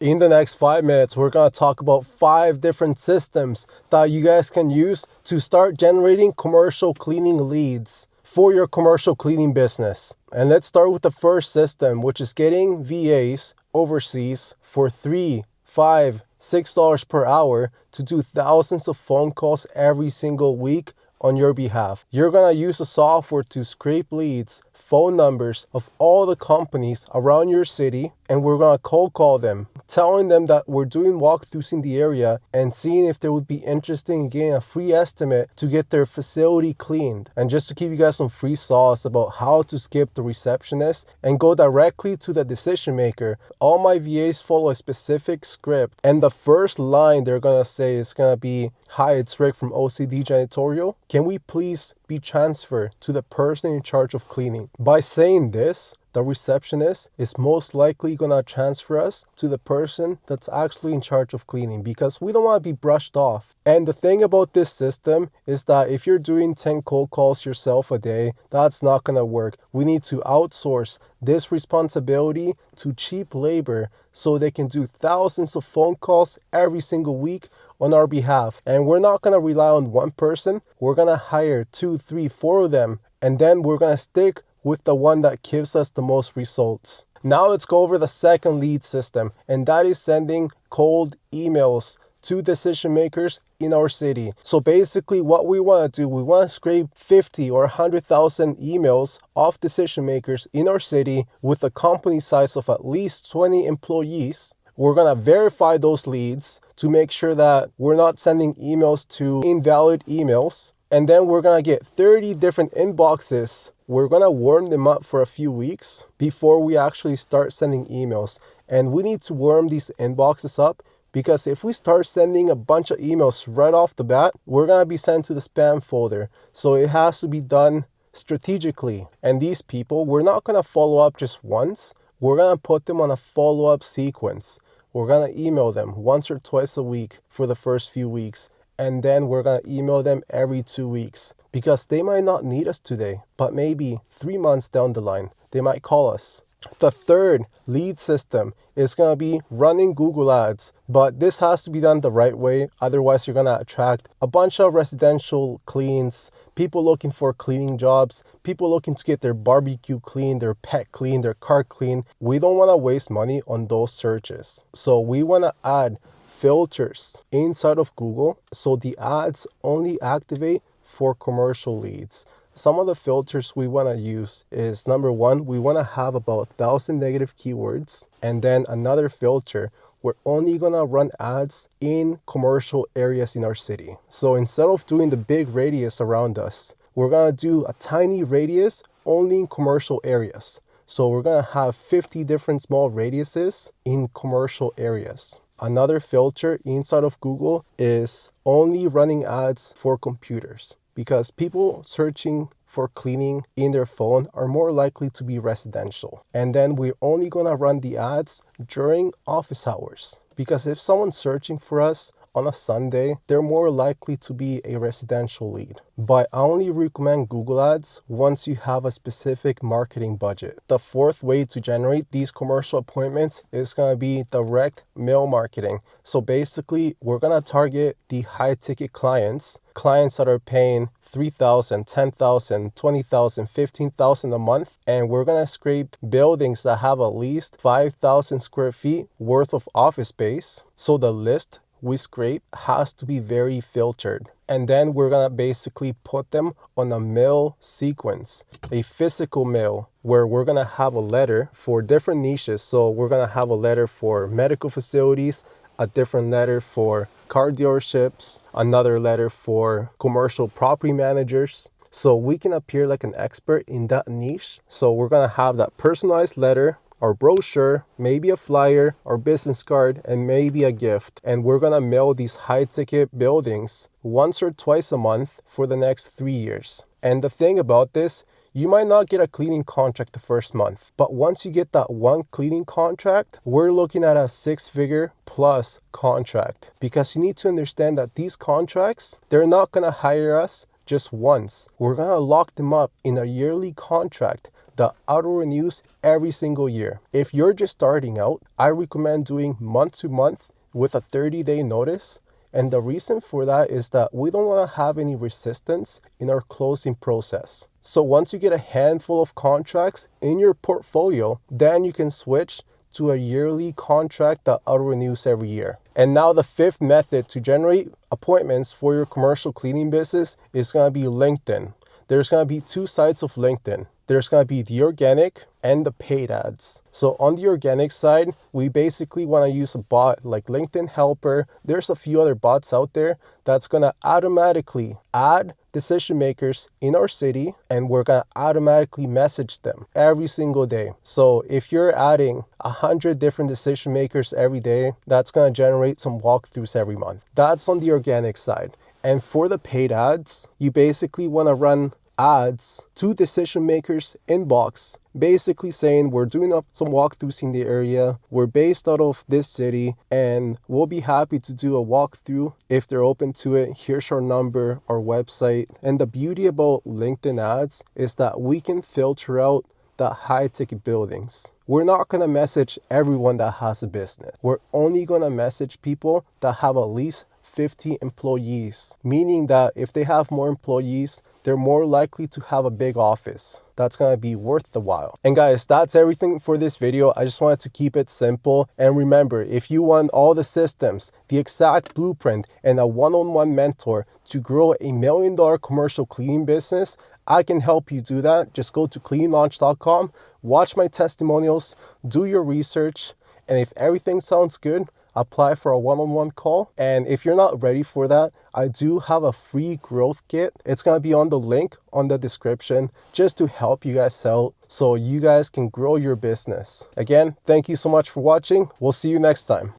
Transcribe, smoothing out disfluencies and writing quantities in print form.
In the next 5 minutes, we're going to talk about 5 different systems that you guys can use to start generating commercial cleaning leads for your commercial cleaning business. And let's start with the first system, which is getting VAs overseas for $3, $5, $6 per hour to do thousands of phone calls every single week on your behalf. You're going to use the software to scrape leads, phone numbers of all the companies around your city, and we're going to cold call them, telling them that we're doing walkthroughs in the area and seeing if they would be interested in getting a free estimate to get their facility cleaned. And just to give you guys some free sauce about how to skip the receptionist and go directly to the decision maker, all my VAs follow a specific script, and the first line they're going to say is going to be, "Hi, it's Rick from OCD Janitorial. Can we please be transferred to the person in charge of cleaning?" By saying this, the receptionist is most likely going to transfer us to the person that's actually in charge of cleaning, because we don't want to be brushed off. And the thing about this system is that if you're doing 10 cold calls yourself a day, that's not going to work. We need to outsource this responsibility to cheap labor so they can do thousands of phone calls every single week on our behalf. And we're not going to rely on one person. We're going to hire 2, 3, 4 of them, and then we're going to stick with the one that gives us the most results. Now let's go over the second lead system, and that is sending cold emails to decision makers in our city. So basically what we want to do, we want to scrape 50 or 100,000 emails off decision makers in our city with a company size of at least 20 employees. We're going to verify those leads to make sure that we're not sending emails to invalid emails. And then we're going to get 30 different inboxes. We're going to warm them up for a few weeks before we actually start sending emails. And we need to warm these inboxes up, because if we start sending a bunch of emails right off the bat, we're going to be sent to the spam folder. So it has to be done strategically. And these people, we're not going to follow up just once. We're going to put them on a follow-up sequence. We're going to email them once or twice a week for the first few weeks. And then we're going to email them every 2 weeks, because they might not need us today, but maybe 3 months down the line, they might call us. The third lead system is going to be running Google Ads, but this has to be done the right way. Otherwise, you're going to attract a bunch of residential cleans, people looking for cleaning jobs, people looking to get their barbecue clean, their pet clean, their car clean. We don't want to waste money on those searches. So we want to add filters inside of Google so the ads only activate for commercial leads. Some of the filters we want to use is, number one, we want to have about 1,000 negative keywords. And then another filter, we're only going to run ads in commercial areas in our city. So instead of doing the big radius around us, we're going to do a tiny radius only in commercial areas. So we're going to have 50 different small radiuses in commercial areas. Another filter inside of Google is only running ads for computers, because people searching for cleaning in their phone are more likely to be residential. And then we're only going to run the ads during office hours, because if someone's searching for us on a Sunday, they're more likely to be a residential lead. But I only recommend Google Ads once you have a specific marketing budget. The fourth way to generate these commercial appointments is going to be direct mail marketing. So basically, we're going to target the high ticket clients that are paying $3,000, $10,000, $20,000, $15,000 a month. And we're going to scrape buildings that have at least 5,000 square feet worth of office space. So the list we scrape has to be very filtered. And then we're going to basically put them on a mail sequence, a physical mail, where we're going to have a letter for different niches. So we're going to have a letter for medical facilities, a different letter for car dealerships, another letter for commercial property managers. So we can appear like an expert in that niche. So we're going to have that personalized letter, our brochure, maybe a flyer, our business card, and maybe a gift. And we're gonna mail these high-ticket buildings once or twice a month for the next 3 years. And the thing about this, you might not get a cleaning contract the first month, but once you get that one cleaning contract, we're looking at a 6-figure plus contract, because you need to understand that these contracts, they're not gonna hire us just once. We're gonna lock them up in a yearly contract that auto-renews every single year. If you're just starting out, I recommend doing month to month with a 30-day notice. And the reason for that is that we don't want to have any resistance in our closing process. So once you get a handful of contracts in your portfolio, then you can switch to a yearly contract that auto-renews every year. And now the fifth method to generate appointments for your commercial cleaning business is going to be LinkedIn. There's going to be two sides of LinkedIn. There's going to be the organic and the paid ads. So on the organic side, we basically want to use a bot like LinkedIn Helper. There's a few other bots out there that's going to automatically add decision makers in our city, and we're going to automatically message them every single day. So if you're adding 100 different decision makers every day, that's going to generate some walkthroughs every month. That's on the organic side. And for the paid ads, you basically want to run ads to decision makers inbox, basically saying we're doing up some walkthroughs in the area, we're based out of this city, and we'll be happy to do a walkthrough if they're open to it. Here's our number, our website. And the beauty about LinkedIn ads is that we can filter out the high ticket buildings. We're not going to message everyone that has a business. We're only going to message people that have at least 50 employees, meaning that if they have more employees, they're more likely to have a big office. That's going to be worth the while. And guys, that's everything for this video. I just wanted to keep it simple. And remember, if you want all the systems, the exact blueprint, and a one-on-one mentor to grow $1 million commercial cleaning business, I can help you do that. Just go to cleanlaunch.com, watch my testimonials, do your research, and if everything sounds good, apply for a one-on-one call. And if you're not ready for that, I do have a free growth kit. It's going to be on the link on the description just to help you guys out so you guys can grow your business. Again, thank you so much for watching. We'll see you next time.